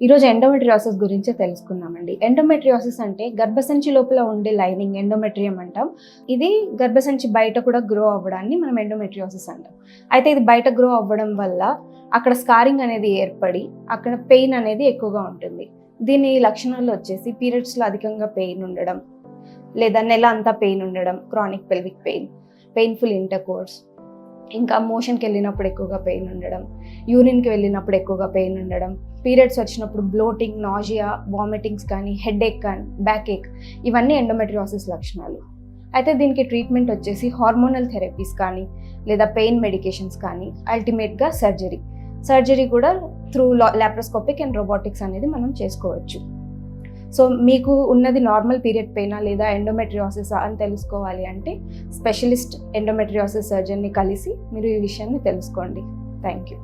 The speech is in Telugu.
ఈరోజు ఎండోమెట్రియాసిస్ గురించే తెలుసుకుందామండి. ఎండోమెట్రియాసిస్ అంటే గర్భసంచి లోపల ఉండే లైనింగ్ ఎండోమెట్రియం అంటాం. ఇది గర్భసంచి బయట కూడా గ్రో అవ్వడాన్ని మనం ఎండోమెట్రియాసిస్ అంటాం. అయితే ఇది బయట గ్రో అవ్వడం వల్ల అక్కడ స్కారింగ్ అనేది ఏర్పడి అక్కడ పెయిన్ అనేది ఎక్కువగా ఉంటుంది. దీని లక్షణాలు వచ్చేసి పీరియడ్స్లో అధికంగా పెయిన్ ఉండడం, లేదా నెల అంతా పెయిన్ ఉండడం, chronic pelvic pain, painful intercourse, ఇంకా మోషన్కి వెళ్ళినప్పుడు ఎక్కువగా పెయిన్ ఉండడం, యూరిన్కి వెళ్ళినప్పుడు ఎక్కువగా పెయిన్ ఉండడం, పీరియడ్స్ వచ్చినప్పుడు బ్లోటింగ్, నాజియా, వామిటింగ్స్ కానీ, హెడేక్ కానీ, బ్యాక్ ఏక్, ఇవన్నీ ఎండోమెట్రియాసిస్ లక్షణాలు. అయితే దీనికి ట్రీట్మెంట్ వచ్చేసి హార్మోనల్ థెరపీస్ కానీ, లేదా పెయిన్ మెడికేషన్స్ కానీ, అల్టిమేట్గా సర్జరీ కూడా త్రూ లాప్రోస్కోపిక్ అండ్ రోబోటిక్స్ అనేది మనం చేసుకోవచ్చు. సో మీకు ఉన్నది నార్మల్ పీరియడ్ పెయినా లేదా ఎండోమెట్రియాసిసా అని తెలుసుకోవాలి అంటే స్పెషలిస్ట్ ఎండోమెట్రియాసిస్ సర్జన్ని కలిసి మీరు ఈ విషయాన్ని తెలుసుకోండి. Thank you.